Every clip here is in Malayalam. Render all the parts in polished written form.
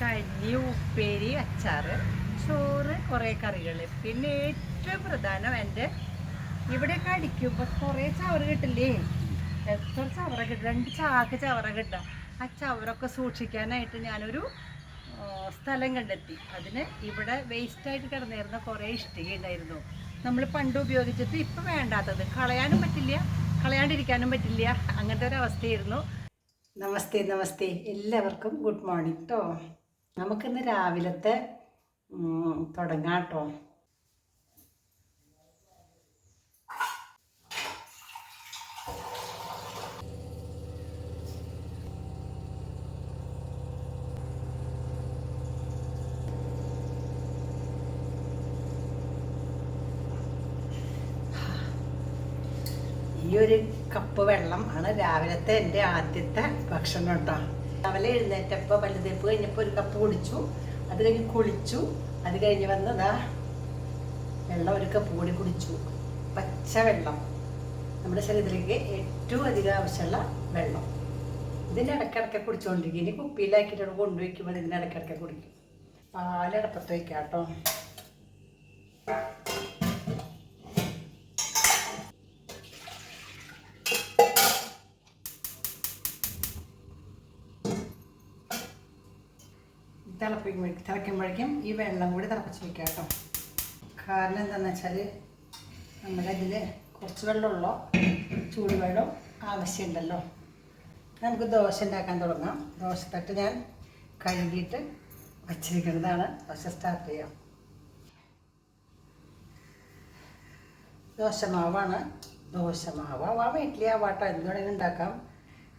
കഞ്ഞി, ഉപ്പേരി, അച്ചാറ്, ചോറ്, കുറേ കറികൾ. പിന്നെ ഏറ്റവും പ്രധാനം എൻ്റെ ഇവിടെയൊക്കെ അടിക്കുമ്പോൾ കുറേ ചവറ് കിട്ടില്ലേ? എത്ര ചവറ കിട്ടും? 2 ചാക്ക് ചവറ കിട്ടുക. ആ ചവറൊക്കെ സൂക്ഷിക്കാനായിട്ട് ഞാനൊരു സ്ഥലം കണ്ടെത്തി. അതിന് ഇവിടെ വേസ്റ്റായിട്ട് കിടന്നിരുന്ന കുറേ ഇഷ്ടിക ഉണ്ടായിരുന്നു. നമ്മൾ പണ്ട് ഉപയോഗിച്ചിട്ട് ഇപ്പം വേണ്ടാത്തത് കളയാനും പറ്റില്ല, കളയാണ്ടിരിക്കാനും പറ്റില്ല. അങ്ങനത്തെ ഒരു അവസ്ഥയായിരുന്നു. നമസ്തേ നമസ്തേ, എല്ലാവർക്കും ഗുഡ് മോർണിംഗ് കേട്ടോ. നമുക്കിന്ന് രാവിലത്തെ തുടങ്ങാം കേട്ടോ. ഈ ഒരു കപ്പ് വെള്ളം ആണ് രാവിലത്തെ എൻ്റെ ആദ്യത്തെ ഭക്ഷണം കേട്ടോ. രാവിലെ എഴുന്നേറ്റപ്പോൾ പല്ലുതേപ്പ് കഴിഞ്ഞപ്പോൾ ഒരു കപ്പ് കുടിച്ചു. അത് കഴിഞ്ഞ് കുളിച്ചു. അത് കഴിഞ്ഞ് വന്നതാ വെള്ളം ഒരു കപ്പ് കൂടി കുടിച്ചു. പച്ച വെള്ളം, നമ്മുടെ ശരീരത്തിലേക്ക് ഏറ്റവും അധികം ആവശ്യമുള്ള വെള്ളം. ഇതിൻ്റെ ഇടയ്ക്കിടയ്ക്ക് കുടിച്ചുകൊണ്ടിരിക്കും. ഇനി കുപ്പിയിലാക്കിയിട്ട് കൊണ്ടുവയ്ക്കുമ്പോൾ ഇതിൻ്റെ ഇടയ്ക്കിടയ്ക്ക് കുടിക്കും. പാലടപ്പത്ത് വയ്ക്കാം കേട്ടോ. തിളയ്ക്കുമ്പോഴേക്കും ഈ വെള്ളം കൂടി തിളപ്പിച്ച് വയ്ക്കാം കേട്ടോ. കാരണം എന്താണെന്ന് വെച്ചാൽ നമ്മുടെ ഇതിൽ കുറച്ച് വെള്ളമുള്ളോ ചൂടുവെള്ളം ആവശ്യമുണ്ടല്ലോ. നമുക്ക് ദോശ ഉണ്ടാക്കാൻ തുടങ്ങാം. ദോശത്തട്ട് ഞാൻ കഴുകിയിട്ട് വച്ചിരിക്കുന്നതാണ്. ദോശ സ്റ്റാർട്ട് ചെയ്യാം. ദോശമാവാണ്. ദോശമാവാ വീട്ടിൽ ആവാട്ടോ, എന്തുവേണമെങ്കിലും ഉണ്ടാക്കാം.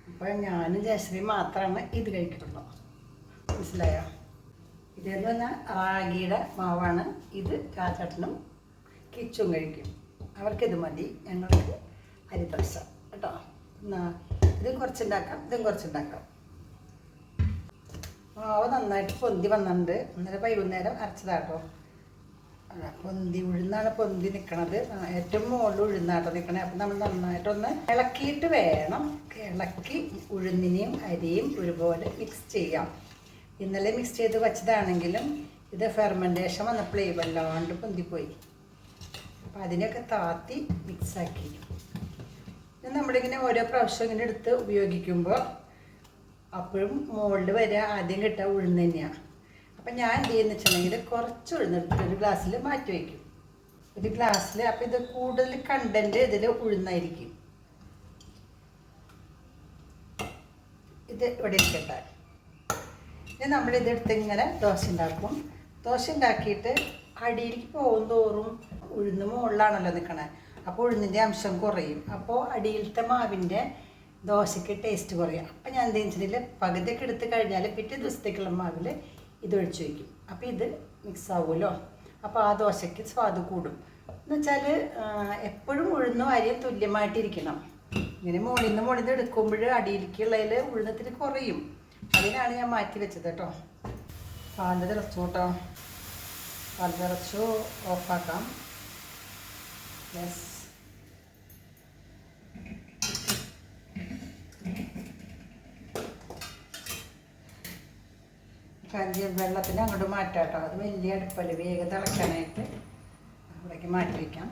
അപ്പോൾ ഞാനും ജയശ്രീ മാത്രമാണ് ഇത് കഴിക്കുന്നുള്ളൂ. മനസ്സിലായോ? ഇതെന്ന് പറഞ്ഞാൽ റാഗിയുടെ മാവാണ്. ഇത് രാജേട്ടനും കിച്ചും കഴിക്കും. അവർക്കിത് മതി, ഞങ്ങൾക്ക് അരിദോശ കേട്ടോ. ഇതും കുറച്ചുണ്ടാക്കാം, ഇതും കുറച്ചുണ്ടാക്കാം. മാവ് നന്നായിട്ട് പൊന്തി വന്നിട്ടുണ്ട്. ഇന്നലെ വൈകുന്നേരം അരച്ചതാട്ടോ. പൊന്തി ഉഴുന്നാണ് പൊന്തി നിൽക്കണത്. ഏറ്റവും മുകളിൽ ഉഴുന്നാട്ടോ നിൽക്കണേ. അപ്പം നമ്മൾ നന്നായിട്ടൊന്ന് ഇളക്കിയിട്ട് വേണം. ഇളക്കി ഉഴുന്നിനെയും അരിയും ഒരുപോലെ മിക്സ് ചെയ്യാം. ഇന്നലെ മിക്സ് ചെയ്ത് വെച്ചതാണെങ്കിലും ഇത് ഫെർമെൻറ്റേഷൻ വന്നപ്പോഴേ വല്ലാണ്ട് പൊന്തിപ്പോയി. അപ്പം അതിനെയൊക്കെ താത്തി മിക്സാക്കി നമ്മളിങ്ങനെ ഓരോ പ്രാവശ്യം ഇങ്ങനെ എടുത്ത് ഉപയോഗിക്കുമ്പോൾ അപ്പോഴും മുകളിൽ വരെ ആദ്യം കിട്ടുക ഉഴുന്ന് തന്നെയാണ്. അപ്പം ഞാൻ എന്ത് ചെയ്യുന്ന വെച്ചിട്ടുണ്ടെങ്കിൽ കുറച്ച് ഉഴുന്നെടുത്തിട്ട് ഒരു ഗ്ലാസ്സിൽ മാറ്റി വയ്ക്കും. ഒരു ഗ്ലാസ്സിൽ. അപ്പം ഇത് കൂടുതൽ കണ്ടൻറ്റ് ഇതിൽ ഉഴുന്നായിരിക്കും. ഇത് ഇവിടെ ഇരിക്കട്ടെ. ഇനി നമ്മളിതെടുത്ത് ഇങ്ങനെ ദോശ ഉണ്ടാക്കും. ദോശ ഉണ്ടാക്കിയിട്ട് അടിയിലേക്ക് പോകും തോറും ഉഴുന്ന് മുകളിലാണല്ലോ നിൽക്കണേ. അപ്പോൾ ഉഴുന്നിൻ്റെ അംശം കുറയും. അപ്പോൾ അടിയിലത്തെ മാവിൻ്റെ ദോശയ്ക്ക് ടേസ്റ്റ് കുറയും. അപ്പം ഞാൻ എന്ത് വെച്ചിട്ടുണ്ടെങ്കിൽ പകുതിയൊക്കെ എടുത്ത് കഴിഞ്ഞാൽ പിറ്റേ ദിവസത്തേക്കുള്ള മാവിൽ ഇതൊഴിച്ച് വയ്ക്കും. അപ്പോൾ ഇത് മിക്സ് ആവുമല്ലോ. അപ്പോൾ ആ ദോശയ്ക്ക് സ്വാദ് കൂടും. എന്നുവെച്ചാൽ എപ്പോഴും ഉഴുന്നും അരിയും തുല്യമായിട്ടിരിക്കണം. ഇങ്ങനെ മുകളിൽ നിന്ന് എടുക്കുമ്പോൾ അടിയിലേക്കുള്ളതിൽ ഉഴുന്നത്തിന് കുറയും. അതിനാണ് ഞാൻ മാറ്റി വെച്ചത് കേട്ടോ. പാല് തിളച്ചു കേട്ടോ. പാല് തിളച്ചു. ഓഫാക്കാം. യെസ്. വെള്ളത്തിന് അങ്ങോട്ട് മാറ്റാം കേട്ടോ. അത് വലിയ അടുപ്പല്ല, വേഗം തിളയ്ക്കാനായിട്ട് അവിടേക്ക് മാറ്റി വയ്ക്കാം.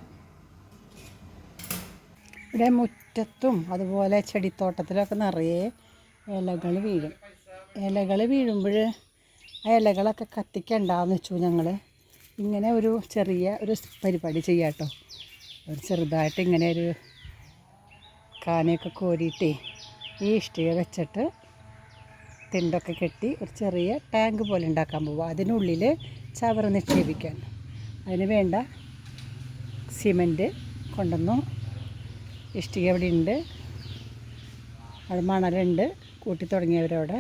ഇവിടെ മുറ്റത്തും അതുപോലെ ചെടിത്തോട്ടത്തിലൊക്കെ നിറയെ ഇലകൾ വീഴും. ഇലകൾ വീഴുമ്പോൾ ആ ഇലകളൊക്കെ കത്തിക്കണ്ടെന്ന് വെച്ചു ഞങ്ങൾ ഇങ്ങനെ ഒരു ചെറിയ ഒരു പരിപാടി ചെയ്യാം കേട്ടോ. ഒരു ചെറുതായിട്ട് ഇങ്ങനെ ഒരു കാനയൊക്കെ കോരിയിട്ടേ ഈ ഇഷ്ടിക വെച്ചിട്ട് തിണ്ടൊക്കെ കെട്ടി ഒരു ചെറിയ ടാങ്ക് പോലെ ഉണ്ടാക്കാൻ പോവുക. അതിനുള്ളിൽ ചവറ് നിക്ഷേപിക്കാൻ. അതിന് വേണ്ട സിമൻറ്റ് കൊണ്ടുവന്നു. ഇഷ്ടിക ഇവിടെ ഉണ്ട്, അത് മണലുണ്ട്. കൂട്ടി തുടങ്ങിയവരവിടെ.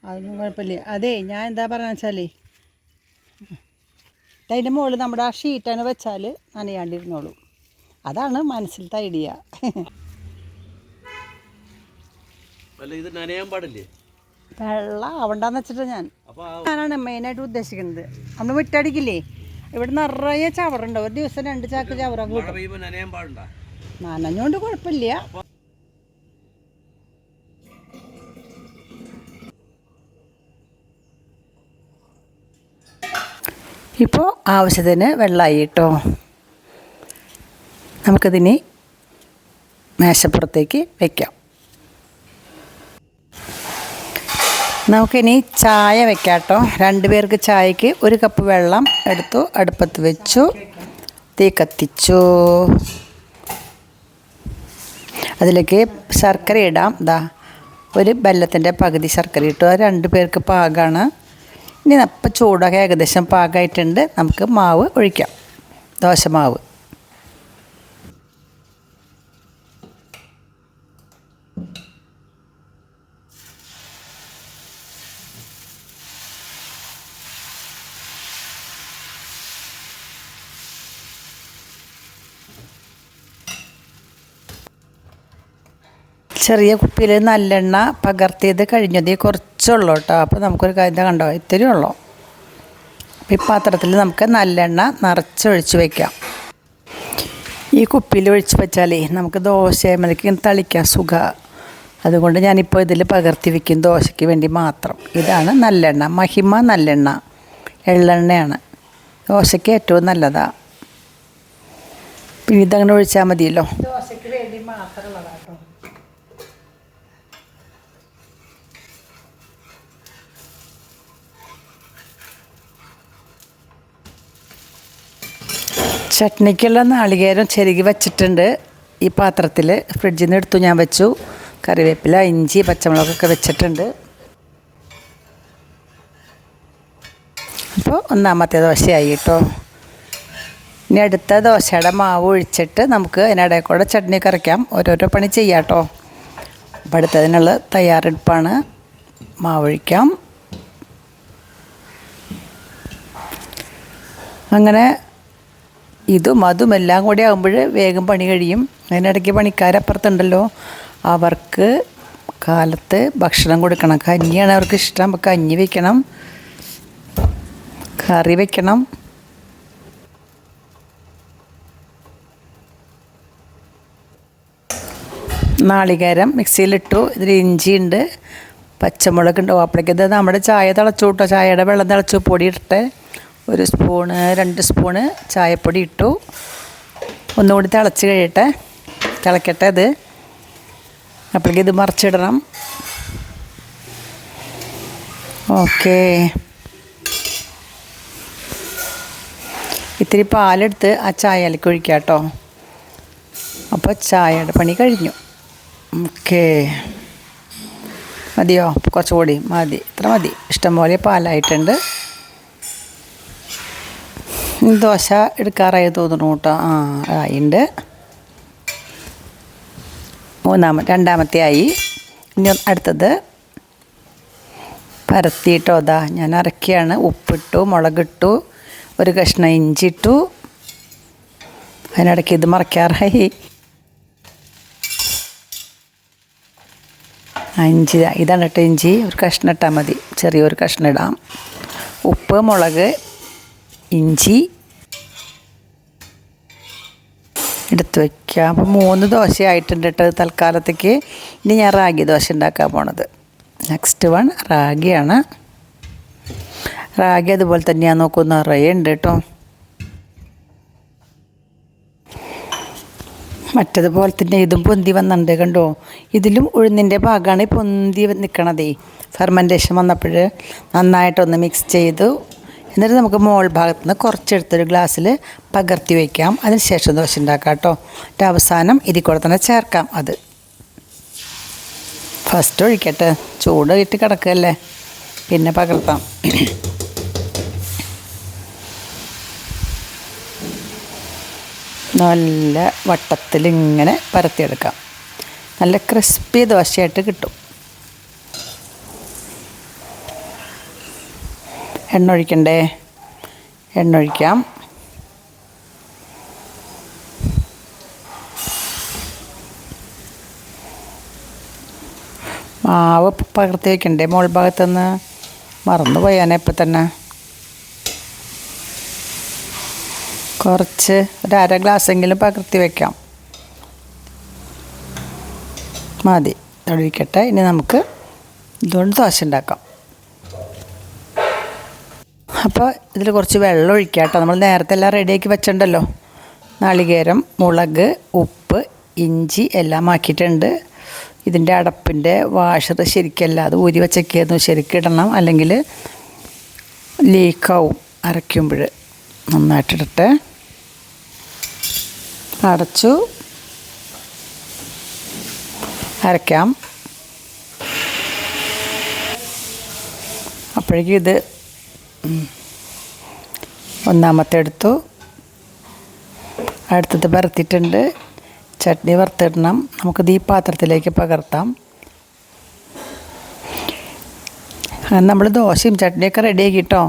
അതൊന്നും കുഴപ്പമില്ല. അതേ ഞാൻ എന്താ പറയുക വെച്ചാൽ അതിൻ്റെ മുകളിൽ നമ്മുടെ ആ ഷീറ്റാണ് വെച്ചാൽ നനയാണ്ടിരുന്നോളൂ. അതാണ് മനസ്സിലത്തെ ഐഡിയ. വെള്ളം ആവണ്ടെന്ന് വെച്ചിട്ട് ഞാനാണ് മെയിനായിട്ട് ഉദ്ദേശിക്കുന്നത്. നമ്മൾ മുറ്റടിക്കില്ലേ, ഇവിടെ നിറയെ ചവറുണ്ട്. ഒരു ദിവസം 2 ചാക്ക് ചവറൊക്കെ കിട്ടും. നനഞ്ഞോണ്ട് കുഴപ്പമില്ല. ഇപ്പോൾ ആവശ്യത്തിന് വെള്ളമായി കേട്ടോ. നമുക്കിതിന് മേശപ്പുറത്തേക്ക് വയ്ക്കാം. നമുക്കിനി ചായ വെക്കാം കേട്ടോ. 2 പേർക്ക് ചായക്ക് 1 കപ്പ് വെള്ളം എടുത്തു, അടുപ്പത്ത് വെച്ചു, തീ കത്തിച്ചു. അതിലേക്ക് ശർക്കര ഇടാം. ഒരു ബെല്ലത്തിൻ്റെ പകുതി ശർക്കര ഇട്ടു. 2 പേർക്ക് പാകമാണ്. ഇനി അപ്പം ചൂടൊക്കെ ഏകദേശം പാകമായിട്ടുണ്ട്. നമുക്ക് മാവ് ഒഴിക്കാം, ദോശമാവ്. ചെറിയ കുപ്പിയിൽ നല്ലെണ്ണ പകർത്തിയത് കഴിഞ്ഞതേ കുറച്ചുള്ളൂ കേട്ടോ. അപ്പോൾ നമുക്കൊരു കാര്യം കണ്ടോ, ഇത്രയേ ഉള്ളൂ. ഈ പാത്രത്തിൽ നമുക്ക് നല്ലെണ്ണ നിറച്ചൊഴിച്ച് വയ്ക്കാം. ഈ കുപ്പിയിൽ ഒഴിച്ച് വെച്ചാലേ നമുക്ക് ദോശമേലേക്ക് തളിക്കാൻ സുഖം. അതുകൊണ്ട് ഞാനിപ്പോൾ ഇതിൽ പകർത്തി വയ്ക്കും, ദോശയ്ക്ക് വേണ്ടി മാത്രം. ഇതാണ് നല്ലെണ്ണ, മഹിമ നല്ലെണ്ണ, എള്ളെണ്ണയാണ്. ദോശയ്ക്ക് ഏറ്റവും നല്ലതാണ്. പിന്നെ ഇതങ്ങനെ ഒഴിച്ചാൽ മതിയല്ലോ. ദോശയ്ക്ക് വേണ്ടി മാത്രമുള്ളതാണ് കേട്ടോ. ചട്നിക്കുള്ള നാളികേരം ചെരുകി വച്ചിട്ടുണ്ട് ഈ പാത്രത്തിൽ. ഫ്രിഡ്ജിൽ നിന്ന് എടുത്തു ഞാൻ വെച്ചു. കറിവേപ്പില, ഇഞ്ചി, പച്ചമുളകൊക്കെ വെച്ചിട്ടുണ്ട്. അപ്പോൾ 1ാമത്തെ ദോശയായി കേട്ടോ. ഇനി അടുത്ത ദോശയുടെ മാവ് ഒഴിച്ചിട്ട് നമുക്ക് അതിനിടയിൽ കൂടെ ചട്നി കറിക്കാം. ഓരോരോ പണി ചെയ്യാം കേട്ടോ. അപ്പോൾ അടുത്തതിനുള്ള തയ്യാറെടുപ്പാണ്. മാവൊഴിക്കാം. അങ്ങനെ ഇതും അതും എല്ലാം കൂടി ആകുമ്പോൾ വേഗം പണി കഴിയും. അതിനിടയ്ക്ക് പണിക്കാരപ്പുറത്തുണ്ടല്ലോ, അവർക്ക് കാലത്ത് ഭക്ഷണം കൊടുക്കണം. കഞ്ഞിയാണ് അവർക്ക് ഇഷ്ടം. അപ്പോൾ കഞ്ഞി വെക്കണം, കറി വെക്കണം. നാളികേരം മിക്സിയിലിട്ടു. ഇതിൽ ഇഞ്ചിയുണ്ട്, പച്ചമുളകുണ്ട്. അപ്പോഴേക്ക് ഇത് നമ്മുടെ ചായ തിളച്ചു കേട്ടോ. ചായയുടെ വെള്ളം തിളച്ചു. പൊടി ഇട്ടെ 1 സ്പൂണ് 2 സ്പൂണ് ചായപ്പൊടി ഇട്ടു. ഒന്നുകൂടി തിളച്ച് കഴിയട്ടെ, തിളക്കട്ടെ ഇത്. അപ്പോഴേക്ക് ഇത് മറിച്ചിടണം. ഓക്കേ, ഇത്തിരി പാലെടുത്ത് ആ ചായയിലേക്ക് ഒഴിക്കാം കേട്ടോ. അപ്പോൾ ചായയുടെ പണി കഴിഞ്ഞു. ഓക്കേ, മതിയോ? കുറച്ചുകൂടി മതി, ഇത്ര മതി. ഇഷ്ടംപോലെ പാലായിട്ടുണ്ട്. ദോശ എടുക്കാറായി തോന്നുന്നു കേട്ടോ. ആയിണ്ട്. 2ാമത്തെ ആയി. ഇനി അടുത്തത് പരത്തിയിട്ടോ. ഞാൻ അരക്കുകയാണ്. ഉപ്പിട്ടു, മുളകിട്ടു, 1 കഷ്ണം ഇഞ്ചി ഇട്ടു. അതിനിടയ്ക്ക് ഇത് മറക്കാറായി. ഇഞ്ചി ഇതാണ് കേട്ടോ. ഇഞ്ചി 1 കഷ്ണം ഇട്ടാൽ മതി, ചെറിയൊരു കഷ്ണം ഇടാം. ഉപ്പ്, മുളക്, ഇഞ്ചി എടുത്ത് വയ്ക്കാം. അപ്പോൾ 3 ദോശയായിട്ടുണ്ട് കേട്ടോ തൽക്കാലത്തേക്ക്. ഇനി ഞാൻ റാഗി ദോശ ഉണ്ടാക്കാൻ പോണത്. Next one റാഗിയാണ്. റാഗി അതുപോലെ തന്നെയാണ്. നോക്കൂ, നിറയെ ഉണ്ട് കേട്ടോ. മറ്റതുപോലെ തന്നെ ഇതും പൊന്തി വന്നിട്ടുണ്ട് കണ്ടോ. ഇതിലും ഉഴുന്നിൻ്റെ ഭാഗമാണ് പൊന്തി നിൽക്കണതേ. ഫെർമെൻറ്റേഷൻ വന്നപ്പോൾ നന്നായിട്ടൊന്ന് മിക്സ് ചെയ്തു. എന്നിട്ട് നമുക്ക് മോൾ ഭാഗത്ത് നിന്ന് കുറച്ചെടുത്തൊരു ഗ്ലാസ്സിൽ പകർത്തി വയ്ക്കാം. അതിന് ശേഷം ദോശ ഉണ്ടാക്കാം കേട്ടോ. അവസാനം ഇതിൽ കൂടെ തന്നെ ചേർക്കാം. അത് ഫസ്റ്റ് ഒഴിക്കട്ടെ, ചൂട് ഇട്ട് കിടക്കുകയല്ലേ, പിന്നെ പകർത്താം. നല്ല വട്ടത്തിലിങ്ങനെ പരത്തിയെടുക്കാം. നല്ല ക്രിസ്പി ദോശയായിട്ട് കിട്ടും. എണ്ണ ഒഴിക്കണ്ടേ? എണ്ണ ഒഴിക്കാം. മാവ് പകർത്തി വയ്ക്കണ്ടേ മോൾ ഭാഗത്തുനിന്ന്? മറന്നു പോയാനെ ഇപ്പം തന്നെ. കുറച്ച് 1/2 ഗ്ലാസ്സെങ്കിലും പകർത്തി വയ്ക്കാം. മതി, അവിടെ ഇരിക്കട്ടെ. ഇനി നമുക്ക് ഇതുകൊണ്ട് ദോശ ഉണ്ടാക്കാം. അപ്പോൾ ഇതിൽ കുറച്ച് വെള്ളം ഒഴിക്കാം കേട്ടോ. നമ്മൾ നേരത്തെ എല്ലാം റെഡിയാക്കി വെച്ചിട്ടുണ്ടല്ലോ. നാളികേരം, മുളക്, ഉപ്പ്, ഇഞ്ചി എല്ലാം ആക്കിയിട്ടുണ്ട്. ഇതിൻ്റെ അടപ്പിൻ്റെ വാഷർ ശരിക്കല്ല, അത് ഊരി വെച്ചൊക്കെയായിരുന്നു. ശരിക്കിടണം, അല്ലെങ്കിൽ ലീക്കാവും അരയ്ക്കുമ്പോൾ. നന്നായിട്ടിടട്ടെ. അടച്ചു അരയ്ക്കാം. അപ്പോഴേക്കും ഇത് ഒന്നാമത്തെ എടുത്തു. അടുത്തത് പരത്തിയിട്ടുണ്ട്. ചട്നി വറുത്തിടണം. നമുക്കിത് ഈ പാത്രത്തിലേക്ക് പകർത്താം. നമ്മൾ ദോശയും ചട്നിയൊക്കെ റെഡിയാക്കി കേട്ടോ.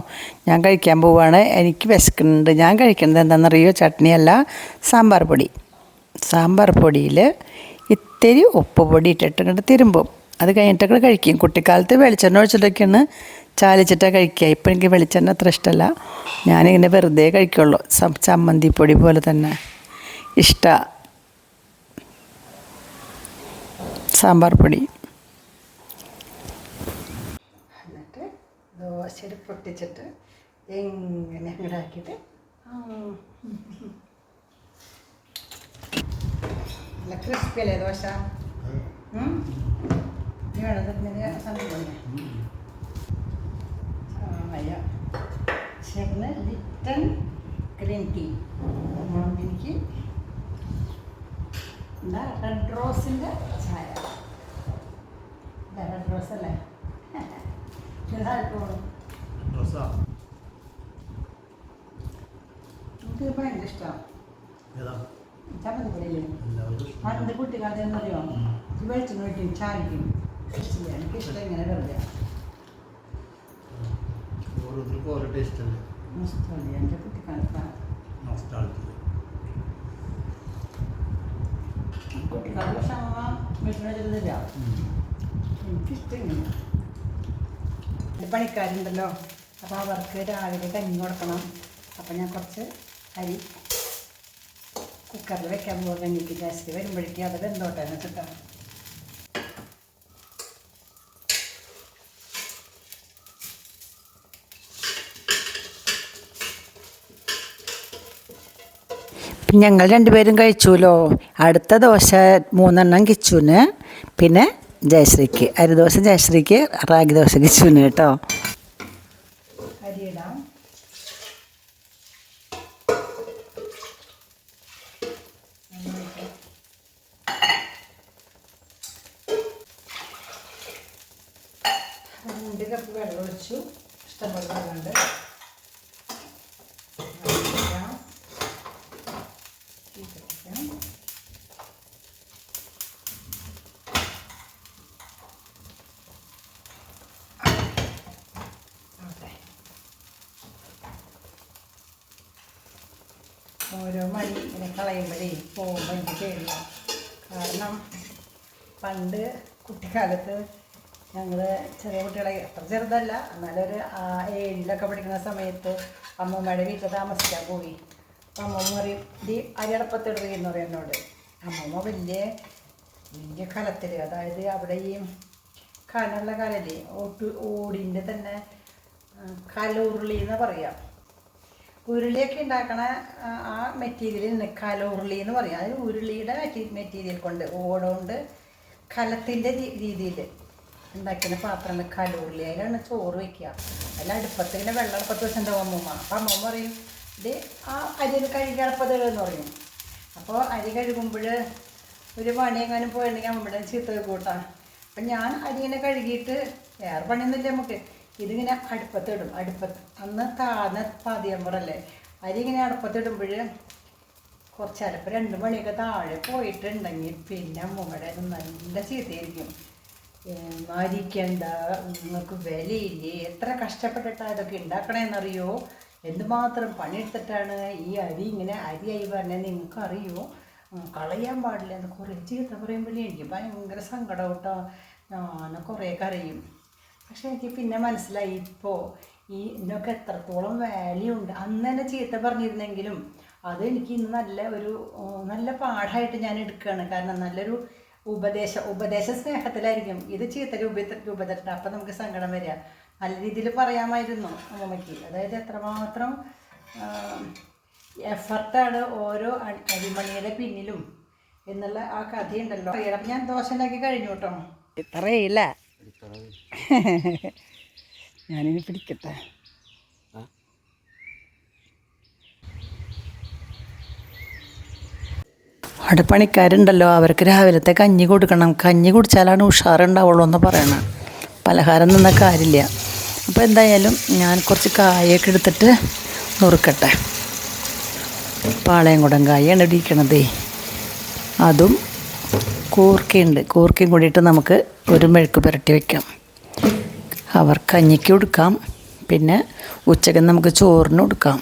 ഞാൻ കഴിക്കാൻ പോവുകയാണ്. എനിക്ക് വിശക്കുന്നുണ്ട്. ഞാൻ കഴിക്കുന്നത് എന്താണെന്നറിയോ? ചട്നിയല്ല, സാമ്പാർ പൊടി. സാമ്പാർ പൊടിയിൽ ഇത്തിരി ഉപ്പ് പൊടി ഇട്ടിട്ട് ഇങ്ങോട്ട് തിരുമ്പും. അത് കഴിഞ്ഞിട്ടൊക്കെ കഴിക്കും. കുട്ടിക്കാലത്ത് വെളിച്ചെണ്ണ ഒഴിച്ചിട്ടൊക്കെയാണ് ചാലിച്ചിട്ടാണ് കഴിക്കുക. ഇപ്പം എനിക്ക് വെളിച്ചെണ്ണ അത്ര ഇഷ്ടമല്ല. ഞാനിങ്ങനെ വെറുതെ കഴിക്കുള്ളൂ. ചമ്മന്തി പൊടി പോലെ തന്നെ ഇഷ്ടമാണ് സാമ്പാർ പൊടി. എന്നിട്ട് ദോശയിൽ പൊട്ടിച്ചിട്ട് എങ്ങനെ അങ്ങോട്ട് ആക്കിയിട്ട് നല്ല ക്രിസ്പി അല്ലേ ദോശ? ചേർന്ന് ലിപ്റ്റൺ ഗ്രീൻ ടീ. എനിക്ക് എന്താ റെഡ് റോസിൻ്റെ ചായ. റെഡ് റോസ് അല്ലേ? എനിക്ക് ഭയങ്കര ഇഷ്ടമാണ് ചമ്മന്തി പൊടിയില്ലേ. പണ്ട് കുട്ടിക്കാലത്ത് എന്നറിയോ, വെളിച്ചെണ്ണ ഒഴിക്കും, ചാലിക്കും. ഇഷ്ടമില്ല, എനിക്കിഷ്ടം ഇങ്ങനെ വെറുതെ. എൻ്റെ കുട്ടിക്കാലത്താണ്. കുട്ടിക്കാലത്ത് പക്ഷെ അമ്മ വെളിച്ചെണ്ണ വെച്ചിട്ടില്ല. എനിക്കിഷ്ടം ഇങ്ങനെ. പണിക്കാരുണ്ടല്ലോ, അപ്പോൾ അവർക്ക് രാവിലെ കഞ്ഞി കൊടുക്കണം. അപ്പം ഞാൻ കുറച്ച് അരി കുക്കറിൽ വെക്കാൻ പോകുക. കഞ്ഞിക്ക് ജാസ്തി വരുമ്പോഴേക്കും അത് വെന്തോട്ടെ എന്ന് വെച്ചിട്ടാണ്. ഞങ്ങൾ രണ്ടുപേരും കഴിച്ചുല്ലോ. അടുത്ത ദോശ 3 കിച്ചുവിന്, പിന്നെ ജയശ്രീക്ക്. അരിദോശ ജയശ്രീക്ക്, റാഗി ദോശ കിച്ചുവിന് കേട്ടോ. അരിയിടാം. രണ്ട് കപ്പ് വെള്ളം ഒഴിച്ചു. ഇഷ്ടംപോലെ വെള്ളമുണ്ട്. ഓരോ മണി ഇങ്ങനെ കളയുമ്പോഴേ പോകുമ്പോൾ എനിക്ക് പേടില്ല. കാരണം പണ്ട് കുട്ടിക്കാലത്ത് ഞങ്ങൾ ചെറിയ കുട്ടികളെ, അത്ര ചെറുതല്ല എന്നാലൊരു 7ലൊക്കെ പഠിക്കുന്ന സമയത്ത് അമ്മൂമ്മയുടെ വീട്ടിൽ താമസിക്കാൻ പോയി. അപ്പം അമ്മൂമ്മ പറയും, ഈ അരിയടപ്പത്തിടുക എന്ന് പറയും എന്നോട്. അമ്മൂമ്മ വലിയ കലത്തിൽ, അതായത് അവിടെ ഈ കനുള്ള കലല്ലേ, ഓടിൻ്റെ തന്നെ കലുരുളി എന്ന് പറയാം. ഉരുളിയൊക്കെ ഉണ്ടാക്കണ ആ മെറ്റീരിയൽ കലുരുളി എന്ന് പറയാം. അത് ഉരുളിയുടെ മെറ്റീരിയൽ കൊണ്ട്, ഓടുകൊണ്ട് കലത്തിൻ്റെ രീതിയിൽ ഉണ്ടാക്കുന്ന പാത്രമാണ് കലുരുളി. അതിലാണ് ചോറ് വയ്ക്കുക. അതിൽ അടുപ്പത്ത് ഇങ്ങനെ വെള്ളം അടുപ്പത്ത് വെച്ചിട്ടുണ്ടാവും അമ്മൂമ്മ. അപ്പം അമ്മൂമ്മ പറയും, ഇത് ആ അരി കഴുകി അടുപ്പത്തിടുകയെന്ന് പറയും. അപ്പോൾ അരി കഴുകുമ്പോൾ ഒരു പണിയെങ്ങാനും പോയിട്ടുണ്ടെങ്കിൽ അമ്മയുടെ ചീത്ത കൂട്ടാം. അപ്പം ഞാൻ അരി ഇങ്ങനെ കഴുകിയിട്ട്, വേറെ പണിയൊന്നുമില്ല നമുക്ക്, ഇതിങ്ങനെ അടുപ്പത്തിടും. അന്ന് താഴ്ന്ന പാതിയമ്പറല്ലേ, അരി ഇങ്ങനെ അടുപ്പത്തിടുമ്പോൾ കുറച്ച് ചിലപ്പോൾ 2 മണിയൊക്കെ താഴെ പോയിട്ടുണ്ടെങ്കിൽ പിന്നെ അമ്മൂമ്മയുടെ നല്ല ചീത്തയായിരിക്കും. അരിക്കണ്ട, നിങ്ങൾക്ക് വിലയില്ലേ, എത്ര കഷ്ടപ്പെട്ടിട്ടാണ് ഇതൊക്കെ ഉണ്ടാക്കണേന്നറിയോ, എന്തുമാത്രം പണിയെടുത്തിട്ടാണ് ഈ അരി ഇങ്ങനെ അരിയായി പറഞ്ഞാൽ നിങ്ങൾക്കറിയോ, കളയാൻ പാടില്ല എന്ന് കുറേ ചീത്ത പറയുമ്പോഴേ എനിക്ക് ഭയങ്കര സങ്കടം കേട്ടോ. ഞാൻ കുറേ കരയും. പക്ഷെ എനിക്ക് പിന്നെ മനസ്സിലായി, ഇപ്പോൾ ഈ ഇതിനൊക്കെ എത്രത്തോളം വാല്യൂ ഉണ്ട്. അന്ന് തന്നെ ചീത്ത പറഞ്ഞിരുന്നെങ്കിലും അത് എനിക്ക് ഇന്ന് നല്ല പാഠമായിട്ട് ഞാൻ എടുക്കുകയാണ്. കാരണം നല്ലൊരു ഉപദേശ സ്നേഹത്തിലായിരിക്കും. ഇത് ചീത്ത രൂപത്തിലുണ്ട്. അപ്പം നമുക്ക് സങ്കടം വരിക. നല്ല രീതിയിൽ പറയാമായിരുന്നു അമ്മമ്മയ്ക്ക്. അതായത് എത്രമാത്രം എഫർട്ടാണ് ഓരോ അരിമണിയുടെ പിന്നിലും എന്നുള്ള ആ കഥയുണ്ടല്ലോ. അപ്പം ഞാൻ ദോശ ഉണ്ടാക്കി കഴിഞ്ഞു കേട്ടോ. ഇത്രയില്ല. ഞാനിനി പിടിക്കട്ടെ. അവിടെ പണിക്കാരുണ്ടല്ലോ, അവർക്ക് രാവിലത്തെ കഞ്ഞി കൊടുക്കണം. കഞ്ഞി കുടിച്ചാലാണ് ഉഷാറുണ്ടാവുള്ളൂ എന്ന് പറയണം. പലഹാരം നിന്ന കാര്യമില്ല. അപ്പോൾ എന്തായാലും ഞാൻ കുറച്ച് കായൊക്കെ എടുത്തിട്ട് നുറുക്കട്ടെ. പാളയംകുടം കായാണ് ഇടിക്കണതേ. അതും കൂർക്കയുണ്ട്. കൂർക്കയും കൂടിയിട്ട് നമുക്ക് ഒരു മെഴുക്ക് പുരട്ടി വയ്ക്കാം. അവർ കഞ്ഞിക്ക് കൊടുക്കാം, പിന്നെ ഉച്ചയ്ക്ക് നമുക്ക് ചോറിന് കൊടുക്കാം.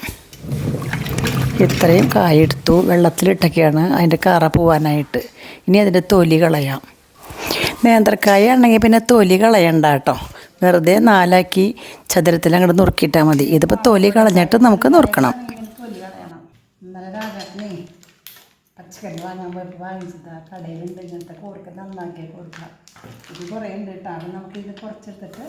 ഇത്രയും കായെടുത്തു. വെള്ളത്തിലിട്ടൊക്കെയാണ് അതിൻ്റെ കറ പോവാനായിട്ട്. ഇനി അതിൻ്റെ തൊലി കളയാം. നേന്ത്രക്കായ ആണെങ്കിൽ പിന്നെ തൊലി കളയണ്ട കേട്ടോ. വെറുതെ നാലാക്കി ചതുരത്തിൽ അങ്ങോട്ട് നുറുക്കിയിട്ടാൽ മതി. ഇതിപ്പോൾ തൊലി കളഞ്ഞിട്ട് നമുക്ക് നുറുക്കണം. തൊലി കളയണം. ഇന്നലെ രാജാട്ടിനെ പച്ചക്കറി വാങ്ങാൻ പോയിട്ട് വാങ്ങിച്ചതാ. കടയിലുണ്ട് ഇങ്ങനത്തെ കൂർക്ക, നന്നാക്കിയാൽ കൊടുക്കാം. ഇത് കുറേ ഉണ്ട് കേട്ടോ. അപ്പം നമുക്കിത് കുറച്ചെടുത്തിട്ട്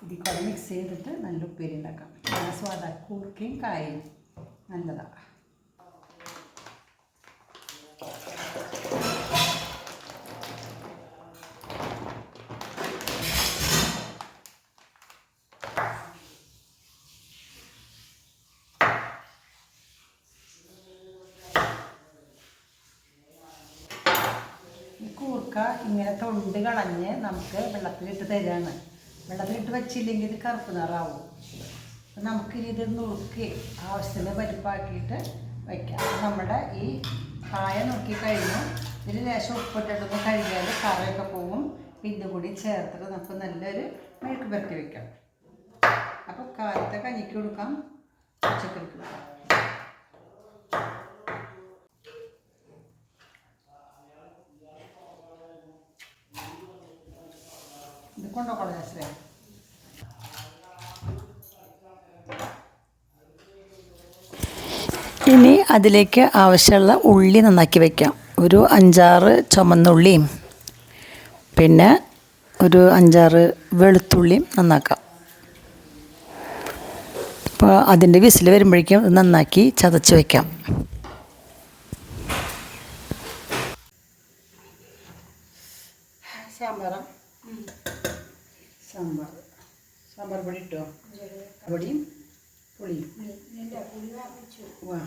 ഇതിൽ കൂടെ മിക്സ് ചെയ്തിട്ട് നല്ല ഉപ്പേരി ഉണ്ടാക്കാം. നല്ല സ്വാദ. കൂർക്കയും കായും നല്ലതാണ്. കൂർക്ക ഇങ്ങനെ തൊണ്ട് കളഞ്ഞ് നമുക്ക് വെള്ളത്തിലിട്ട് തരാണ്. വെള്ളത്തിലിട്ട് വെച്ചില്ലെങ്കിൽ ഇത് കറുപ്പ് നിറാവും. അപ്പം നമുക്കിനി ഇത് നുറുക്കി ആവശ്യത്തിന് പരിപ്പാക്കിയിട്ട് വയ്ക്കാം. നമ്മുടെ ഈ കായ നുറുക്കി കഴിഞ്ഞ് ഇതിൽ ലേശം ഉപ്പിട്ടിട്ടൊന്ന് കഴുകിയാൽ കറയൊക്കെ പോകും. പിന്നെ കൂടി ചേർത്തിട്ട് നമുക്ക് നല്ലൊരു മെഴുക്ക് പുരട്ടി വയ്ക്കാം. അപ്പോൾ കാലത്തെ കഞ്ഞിക്ക് കൊടുക്കാം, ഉച്ചക്കറിക്ക് കൊടുക്കാം. ഇത് കൊണ്ടുപോകണം ജാസ്രേ. ഇനി അതിലേക്ക് ആവശ്യമുള്ള ഉള്ളി നന്നാക്കി വയ്ക്കാം. ഒരു 5-6 ചുമന്നുള്ളിയും പിന്നെ ഒരു 5-6 വെളുത്തുള്ളിയും നന്നാക്കാം. അപ്പോൾ അതിൻ്റെ വിസിൽ വരുമ്പോഴേക്കും നന്നാക്കി ചതച്ച് വയ്ക്കാം. സാമ്പാർ പൊടി ഇട്ടോ? പൊടിയും പുളിയും. വാ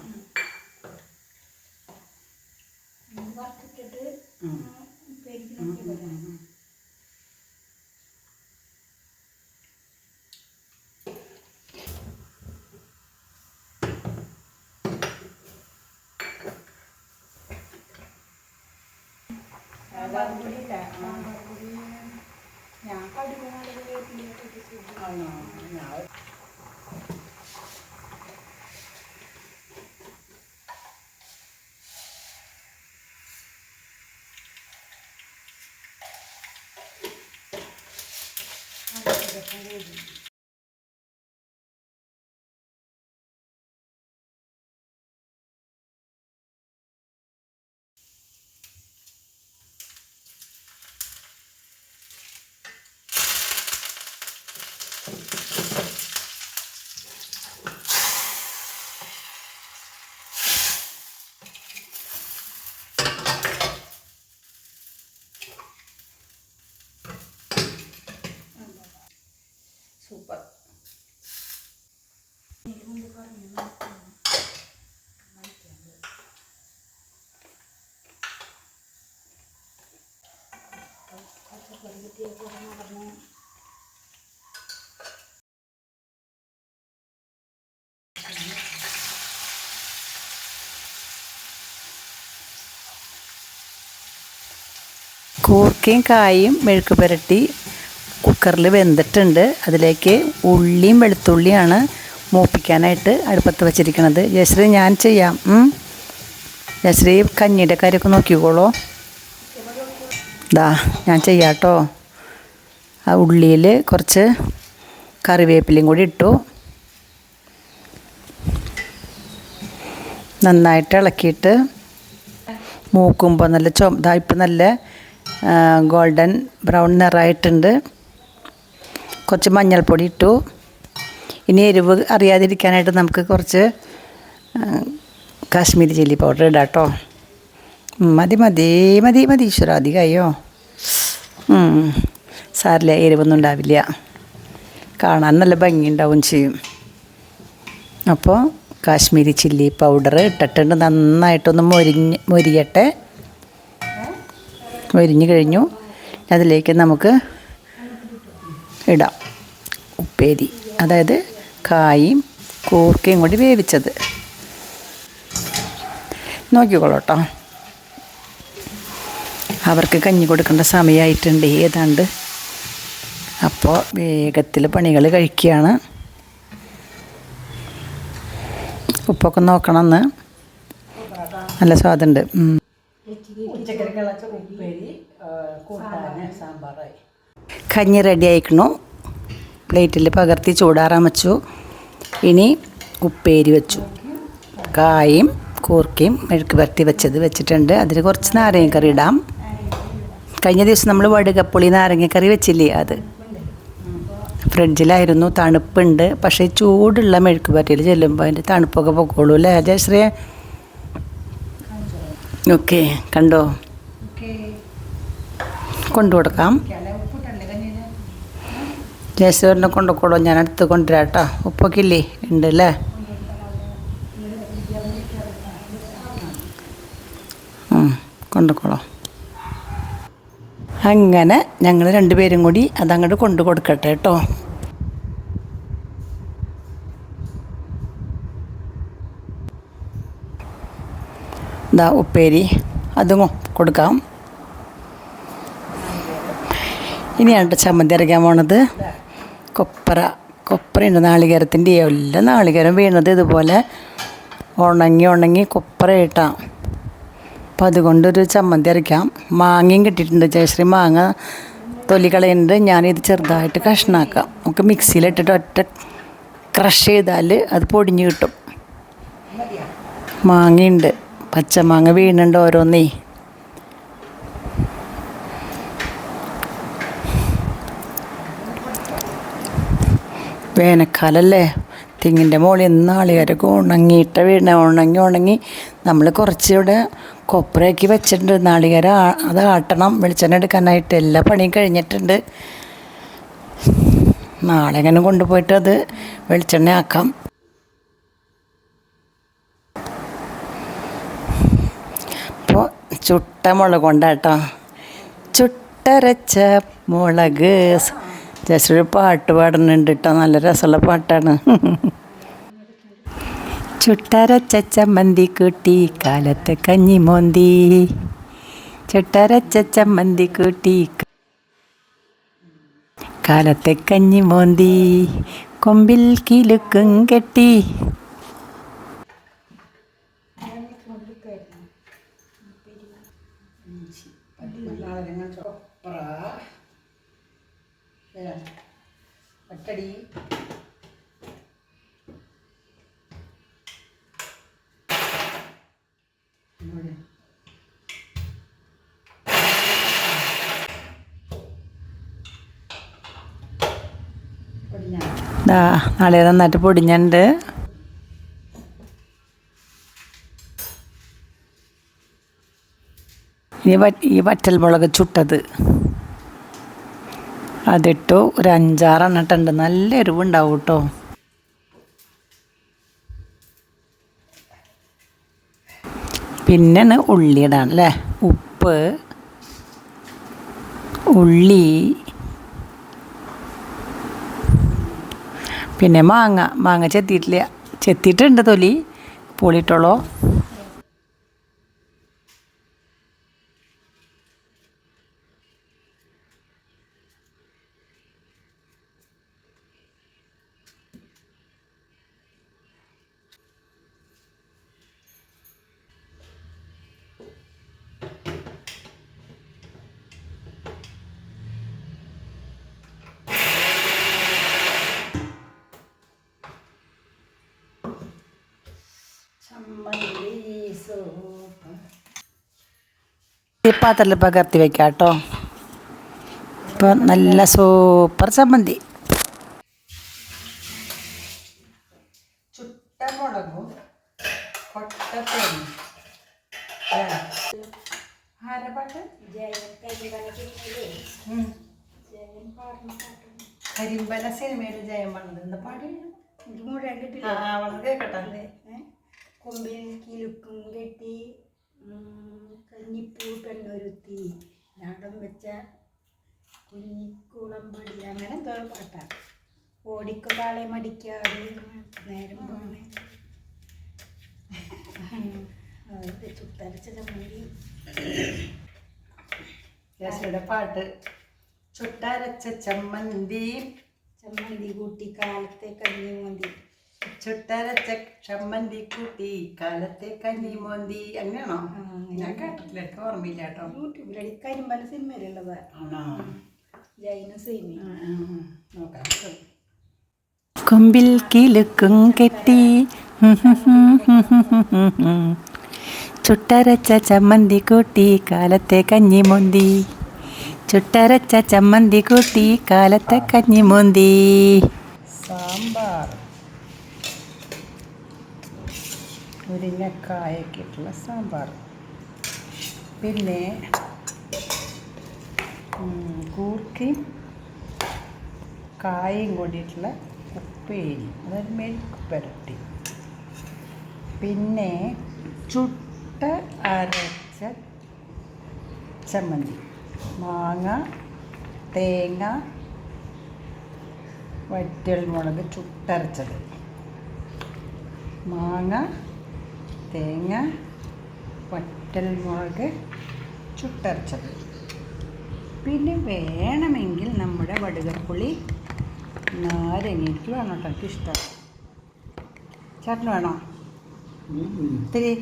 സൂപ്പർ. കൂർക്കയും കായും മെഴുക്ക് പുരട്ടി കുക്കറിൽ വെന്തിട്ടുണ്ട്. അതിലേക്ക് ഉള്ളിയും വെളുത്തുള്ളിയാണ് മൂപ്പിക്കാനായിട്ട് അടുപ്പത്ത് വച്ചിരിക്കുന്നത്. ജയശ്രീ ഞാൻ ചെയ്യാം. ജയശ്രീ കഞ്ഞിയുടെ കാര്യമൊക്കെ നോക്കിക്കോളൂ. ഞാൻ ചെയ്യാം കേട്ടോ. ആ ഉള്ളിയിൽ കുറച്ച് കറിവേപ്പിലയും കൂടി ഇട്ടു. നന്നായിട്ട് ഇളക്കിയിട്ട് മൂക്കുമ്പോൾ നല്ല ഇപ്പം നല്ല ഗോൾഡൻ ബ്രൗൺ നിറമായിട്ടുണ്ട്. കുറച്ച് മഞ്ഞൾപ്പൊടി ഇട്ടു. ഇനി എരിവ് അറിയാതിരിക്കാനായിട്ട് നമുക്ക് കുറച്ച് കാശ്മീരി ചില്ലി പൗഡർ ഇടാം കേട്ടോ. മതി മതി മതി മതി ഈശ്വര, അധികമായോ? സാരില്ല, എരിവൊന്നും ഉണ്ടാവില്ല, കാണാൻ നല്ല ഭംഗിയുണ്ടാവും ചെയ്യും. അപ്പോൾ കാശ്മീരി ചില്ലി പൗഡർ ഇട്ടിട്ടുണ്ട്. നന്നായിട്ടൊന്ന് മൊരിയട്ടെ. മൊരിഞ്ഞ് കഴിഞ്ഞു. അതിലേക്ക് നമുക്ക് ഇടാം ഉപ്പേരി, അതായത് കായും കൂർക്കയും കൂടി വേവിച്ചത്. നോക്കിക്കോളൂ കേട്ടോ, അവർക്ക് കഞ്ഞി കൊടുക്കേണ്ട സമയമായിട്ടുണ്ട് ഏതാണ്ട്. അപ്പോൾ വേഗത്തിൽ പണികൾ കഴിക്കുകയാണ്. ഉപ്പൊക്കെ നോക്കണമെന്ന്. നല്ല സ്വാദുണ്ട്. കഞ്ഞി റെഡി ആയിക്കണു. പ്ലേറ്റിൽ പകർത്തി ചൂടാറാൻ വെച്ചു. ഇനി ഉപ്പേരി വെച്ചു. കായും കൂർക്കയും മെഴുക്ക് പുരട്ടി വെച്ചിട്ടുണ്ട്. അതിൽ കുറച്ച് നാരങ്ങക്കറി ഇടാം. കഴിഞ്ഞ ദിവസം നമ്മൾ വടുകപ്പുളി നാരങ്ങക്കറി വെച്ചില്ലേ, അത് ഫ്രിഡ്ജിലായിരുന്നു. തണുപ്പുണ്ട്. പക്ഷേ ചൂടുള്ള മെഴുക്ക് പുരട്ടിയിൽ ചെല്ലുമ്പോൾ അതിൻ്റെ തണുപ്പൊക്കെ പൊക്കോളൂ അല്ലേ ജയശ്രീ? ഓക്കെ, കണ്ടോ? കൊണ്ടുകൊടുക്കാം. ജയശ്രീനെ കൊണ്ടുപോക്കോളൂ, ഞാൻ അടുത്ത് കൊണ്ടുവരാം കേട്ടോ. ഉപ്പൊക്കെ ഇല്ലേ? ഉണ്ട് അല്ലേ? കൊണ്ടുപോക്കോളൂ. അങ്ങനെ ഞങ്ങൾ രണ്ടുപേരും കൂടി അതങ്ങോട്ട് കൊണ്ടു കൊടുക്കട്ടെ കേട്ടോ. ഇതാ ഉപ്പേരി, അതും കൊടുക്കാം. ഇനിയാണ് ചമ്മന്തി അരയ്ക്കാൻ പോണത്. കൊപ്രയുണ്ട്, നാളികേരത്തിൻ്റെ എല്ലാ നാളികേരം വീണത് ഇതുപോലെ ഉണങ്ങി കൊപ്ര ഇട്ടാം. അപ്പോൾ അതുകൊണ്ടൊരു ചമ്മന്തി അരയ്ക്കാം. മാങ്ങയും കിട്ടിയിട്ടുണ്ട്. ജയശ്രീ മാങ്ങ തൊലി കളയുന്നുണ്ട്. ഞാനിത് ചെറുതായിട്ട് കഷ്ണാക്കാം. നമുക്ക് മിക്സിയിലിട്ടിട്ട് ഒറ്റ ക്രഷ് ചെയ്താൽ അത് പൊടിഞ്ഞ് കിട്ടും. മാങ്ങയുണ്ട്, പച്ചമാങ്ങ വീണുണ്ട് ഓരോന്നേ. വേനൽക്കാലല്ലേ, തെങ്ങിൻ്റെ മുകളിൽ നിന്ന് നാളികേരമൊക്കെ ഉണങ്ങിയിട്ട് ഉണങ്ങി നമ്മൾ കുറച്ചുകൂടെ കൊപ്രയാക്കി വെച്ചിട്ടുണ്ട്. നാളികേരം അത് ആട്ടണം, വെളിച്ചെണ്ണ എടുക്കാനായിട്ട്. എല്ലാ പണിയും കഴിഞ്ഞിട്ടുണ്ട്. നാളെ എങ്ങനെ കൊണ്ടുപോയിട്ട് അത് വെളിച്ചെണ്ണ ആക്കാം. അപ്പോൾ ചുട്ട മുളക് കൊണ്ടാട്ടോ, ചുട്ടരച്ച മുളക്. ജസ്റ്റ് ഒരു പാട്ട് പാടുന്നുണ്ട് കേട്ടോ, നല്ല രസമുള്ള പാട്ടാണ്. ചുട്ടരച്ച ചമ്മന്തി കൂട്ടി കാലത്തെ കഞ്ഞി മോന്തി, ചുട്ടരച്ച ചമ്മന്തി കൂട്ടി കാലത്തെ കഞ്ഞി മോന്തി, കൊമ്പിൽ കിലുക്കും കെട്ടി. ഒറ്റടി നാളെ നന്നായിട്ട് പൊടിഞ്ഞുണ്ട്. ഈ വറ്റൽ മുളക് ചുട്ടത് അതിട്ടു. ഒരു 5-6 ഇട്ടുണ്ട്. നല്ല എരിവുണ്ടാവും കേട്ടോ. പിന്നെയാണ് ഉള്ളി ഇടാൻ അല്ലേ. ഉപ്പ്, ഉള്ളി, പിന്നെ മാങ്ങ ചെത്തിയിട്ടുണ്ട്. തൊലി പൂളിയിട്ടോളൂ. ചമ്മന്തി ഈ പാത്രത്തിൽ പകർത്തി വെക്കാം കേട്ടോ. ഇപ്പോൾ നല്ല സൂപ്പർ ചമ്മന്തി. ചുട്ട മുളകും കൊട്ടത്തേങ്ങ. ആരപ്പാട്ട് കരിമ്പന സിനിമയിൽ ജയം വന്നത് എന്താ പാട്ട്? കേക്കട്ടെ. കൊമ്പിൽ കിലുക്കും കെട്ടി കഞ്ഞിപ്പൂ പെണ്ണൊരുത്തി നാടൻ വെച്ച കുഞ്ഞിക്കുളമ്പടി അങ്ങനെ എന്തോ പാട്ടാണ്. ഓടിക്കൊരാളെ മടിക്കാതെ നേരം പോണേ ചുട്ടരച്ച ചമ്മന്തി. യേശുയുടെ പാട്ട്. ചുട്ടരച്ച ചമ്മന്തി ചമ്മന്തി കൂട്ടി കാലത്തെ കഞ്ഞി മോന്തി. ചുട്ടരച്ച ചമ്മന്തി കൂട്ടി കാലത്തെ കഞ്ഞി മോന്തി. അങ്ങനെയാണോ? ഞാൻ കേട്ടിട്ടില്ല, എനിക്ക് ഓർമ്മയില്ല കേട്ടോ. യൂട്യൂബിലടി കരിമ്പന സിനിമയിലുള്ളത്. ആണോ? ജൈന സിനിമ നോക്കാം. കൊമ്പിൽ കിലുക്കും കെട്ടി ചുട്ടരച്ച ചമ്മന്തി കൂട്ടി കാലത്തെ കഞ്ഞി മോന്തി. ചുട്ടരച്ച ചമ്മന്തി കൂട്ടി കാലത്തെ കഞ്ഞി മോന്തി. സാമ്പാർ, മുരിങ്ങക്കായൊക്കെ ഇട്ടുള്ള സാമ്പാർ. പിന്നെ കൂർക്കയും കായും കൂടിയിട്ടുള്ള ഉപ്പേരി, അതായത് മെഴുക്ക് പുരട്ടി. പിന്നെ ചുട്ട അരച്ച ചമ്മന്തി, മാങ്ങ, തേങ്ങ, വറ്റൽമുളക് ചുട്ടരച്ചത്. മാങ്ങ, തേങ്ങ, വറ്റൽമുളക് ചുട്ടരച്ചത്. പിന്നെ വേണമെങ്കിൽ നമ്മുടെ വടുകപ്പുളി നാരങ്ങയ്ക്ക് വേണം കേട്ടോ. എനിക്ക് ഇഷ്ടം. ചേട്ടന് വേണോ? ഇത്തിരി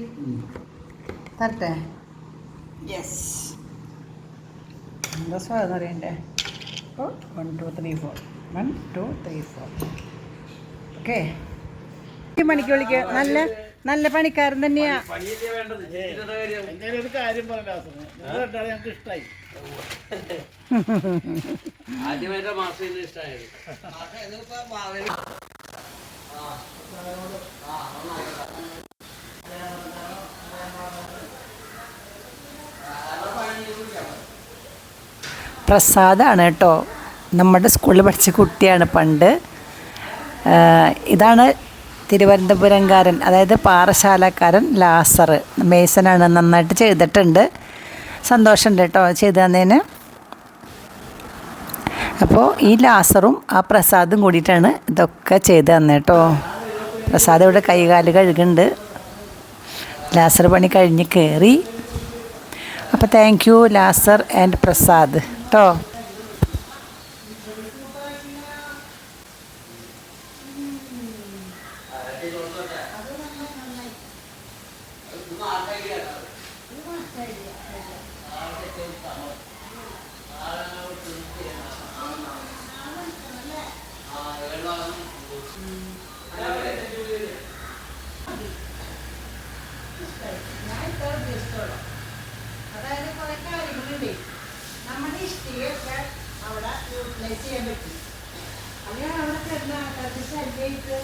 തരട്ടെ? യെസ്. എന്താ സ്വാദം അറിയണ്ടേ? അപ്പോൾ 1 2 3 4 1 2 3 4. ഓക്കെ. മണിക്ക് വിളിക്കുക. നല്ല നല്ല പണിക്കാരൻ തന്നെയാ. പ്രസാദാണ് കേട്ടോ. നമ്മുടെ സ്കൂളിൽ പഠിച്ച കുട്ടിയാണ് പണ്ട്. ഇതാണ് തിരുവനന്തപുരംകാരൻ, അതായത് പാറശാലക്കാരൻ ലാസർ. മേസനാണ്, നന്നായിട്ട് ചെയ്തിട്ടുണ്ട്. സന്തോഷമുണ്ട് കേട്ടോ ചെയ്തു തന്നതിന്. അപ്പോൾ ഈ ലാസറും ആ പ്രസാദും കൂടിയിട്ടാണ് ഇതൊക്കെ ചെയ്ത് തന്നെ കേട്ടോ. പ്രസാദ് ഇവിടെ കൈകാല് കഴുകുന്നുണ്ട്. ലാസർ പണി കഴിഞ്ഞ് കയറി. അപ്പോൾ thank you Lazar and Prasad കേട്ടോ. അതായത് കുറെ കാര്യങ്ങളുണ്ട് നമ്മുടെ ഇഷ്ടയൊക്കെ അവിടെ യൂട്ടിലൈസ് ചെയ്യാൻ പറ്റും. അല്ലെങ്കിൽ അവിടെ കിടന്ന ആൾക്കാർക്ക് ശല്യമായിട്ട്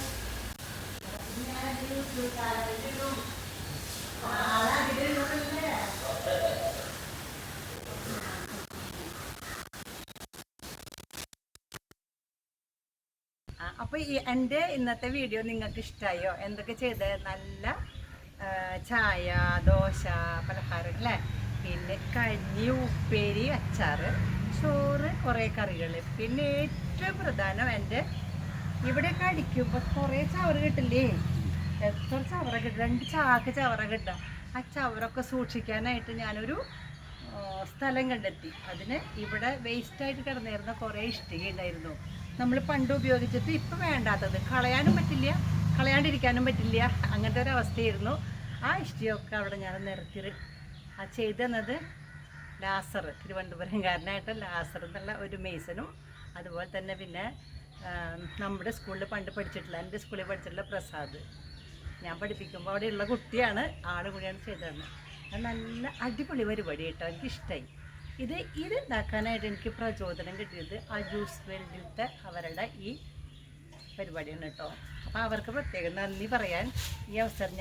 അപ്പോൾ എൻ്റെ ഇന്നത്തെ വീഡിയോ നിങ്ങൾക്ക് ഇഷ്ടമായോ? എന്തൊക്കെ ചെയ്ത് നല്ല ചായ, ദോശ, പലഹാരം അല്ലേ, പിന്നെ കഞ്ഞി, ഉപ്പേരി, അച്ചാർ, ചോറ്, കുറേ കറികൾ. പിന്നെ ഏറ്റവും പ്രധാനം എൻ്റെ ഇവിടെയൊക്കെ അടിക്കുമ്പോൾ കുറേ ചവറ് കിട്ടില്ലേ? എത്ര ചവറ കിട്ടും? 2 ചാക്ക് ചവറ കിട്ടുക. ആ ചവറൊക്കെ സൂക്ഷിക്കാനായിട്ട് ഞാനൊരു സ്ഥലം കണ്ടെത്തി. അതിന് ഇവിടെ വേസ്റ്റായിട്ട് കിടന്നിരുന്ന കുറേ ഇഷ്ടിക ഉണ്ടായിരുന്നു. നമ്മൾ പണ്ട് ഉപയോഗിച്ചിട്ട് ഇപ്പം വേണ്ടാത്തത്, കളയാനും പറ്റില്ല, കളയാണ്ടിരിക്കാനും പറ്റില്ല, അങ്ങനത്തെ ഒരു അവസ്ഥയായിരുന്നു. ആ ഇഷ്ടികയൊക്കെ അവിടെ ഞാൻ നിരത്തി ചെയ്തു തന്നത് ലാസർ, തിരുവനന്തപുരംകാരനായിട്ട് ലാസർ എന്നുള്ള ഒരു മേസനും, അതുപോലെ തന്നെ പിന്നെ നമ്മുടെ സ്കൂളിൽ പണ്ട് പഠിച്ചിട്ടുള്ള, എൻ്റെ സ്കൂളിൽ പഠിച്ചിട്ടുള്ള പ്രസാദ്. ഞാൻ പഠിപ്പിക്കുമ്പോൾ അവിടെയുള്ള കുട്ടിയാണ്, ആൾ കൂടിയാണ് ചെയ്തത്. അത് നല്ല അടിപൊളി പരിപാടി കേട്ടോ, എനിക്കിഷ്ടമായി. ഇത് ഉണ്ടാക്കാനായിട്ട് എനിക്ക് പ്രചോദനം കിട്ടിയത് ആ ജ്യൂസ് വേൾഡിലത്തെ അവരുടെ ഈ പരിപാടിയാണ് കേട്ടോ. അപ്പോൾ അവർക്ക് പ്രത്യേകം നന്ദി പറയാൻ ഈ അവസരം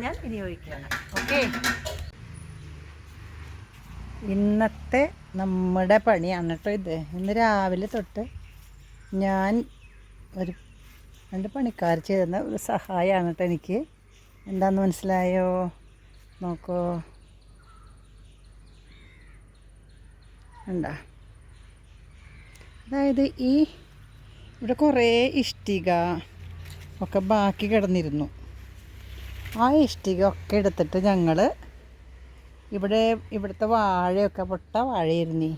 ഞാൻ വിനിയോഗിക്കുകയാണ്. ഓക്കെ, ഇന്നത്തെ നമ്മുടെ പണിയാണ് കേട്ടോ ഇത്. ഇന്ന് രാവിലെ തൊട്ട് ഞാൻ ഒരു 2 പണിക്കാർ ചെയ്യുന്ന ഒരു സഹായമാണ് കേട്ടോ എനിക്ക്. എന്താണെന്ന് മനസ്സിലായോ? നോക്കൂ, ഉണ്ടാ. അതായത് ഇവിടെ കുറേ ഇഷ്ടിക ഒക്കെ ബാക്കി കിടന്നിരുന്നു. ആ ഇഷ്ടിക ഒക്കെ എടുത്തിട്ട് ഞങ്ങൾ ഇവിടുത്തെ വാഴയൊക്കെ പൊട്ട വാഴയായിരുന്നു.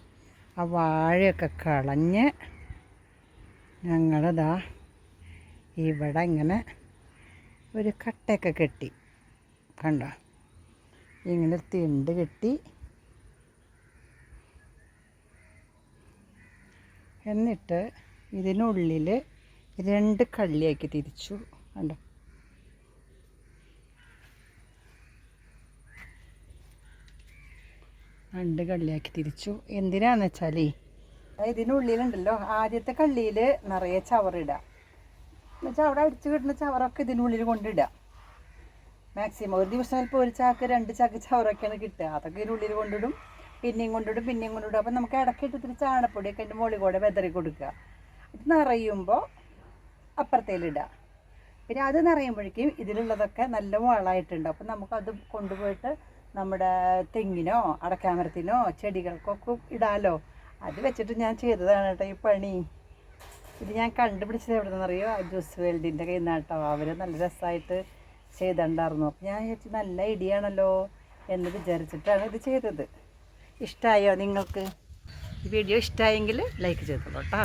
ആ വാഴയൊക്കെ കളഞ്ഞ് ഞങ്ങളിതാ ഇവിടെ ഇങ്ങനെ ഒരു കട്ടയൊക്കെ കെട്ടി. കണ്ടോ, ഇങ്ങനെ ഒരു തിണ്ട് കെട്ടി. എന്നിട്ട് ഇതിനുള്ളിൽ 2 കള്ളിയാക്കി തിരിച്ചു. കണ്ടോ, രണ്ട് കള്ളിയാക്കി തിരിച്ചു. എന്തിനാന്ന് വെച്ചാൽ ഇതിനുള്ളിലുണ്ടല്ലോ, ആദ്യത്തെ കള്ളിയിൽ നിറയെ ചവറിടുക. എന്നുവെച്ചാൽ അവിടെ അടിച്ചു കിട്ടുന്ന ചവറൊക്കെ ഇതിനുള്ളിൽ കൊണ്ടിടുക. മാക്സിമം ഒരു ദിവസം ചിലപ്പോൾ 1 ചാക്ക് 2 ചാക്ക് ചവറൊക്കെയാണ് കിട്ടുക. അതൊക്കെ ഇതിനുള്ളിൽ കൊണ്ടിടും, പിന്നെയും കൊണ്ടിടും. അപ്പം നമുക്ക് ഇടയ്ക്കിട്ട് ഇത്തിരി ചാണപ്പൊടിയൊക്കെ അതിൻ്റെ മുകളിൽ കൂടെ വെതറി കൊടുക്കുക. ഇത് നിറയുമ്പോൾ അപ്പുറത്തേലിടുക. പിന്നെ അത് നിറയുമ്പോഴേക്കും ഇതിലുള്ളതൊക്കെ നല്ല വളമായിട്ടുണ്ട്. അപ്പം നമുക്കത് കൊണ്ടുപോയിട്ട് നമ്മുടെ തെങ്ങിനോ അടക്കാമരത്തിനോ ചെടികൾക്കൊക്കെ ഇടാമല്ലോ. അത് വെച്ചിട്ട് ഞാൻ ചെയ്തതാണ് കേട്ടോ ഈ പണി. ഇത് ഞാൻ കണ്ടുപിടിച്ചത് എവിടെ നിന്നറിയോ? ജ്യൂസ് വേൾഡിൻ്റെ കയ്യിൽ നിന്നാണ് കേട്ടോ. അവർ നല്ല രസമായിട്ട് ചെയ്തിട്ടുണ്ടായിരുന്നു. അപ്പം ഞാൻ വിചാരിച്ചു നല്ല ഐഡിയ ആണല്ലോ എന്ന് വിചാരിച്ചിട്ടാണ് ഇത് ചെയ്തത്. ഇഷ്ടമായോ നിങ്ങൾക്ക്? ഈ വീഡിയോ ഇഷ്ടമായെങ്കിൽ ലൈക്ക് ചെയ്തോളൂ കേട്ടോ.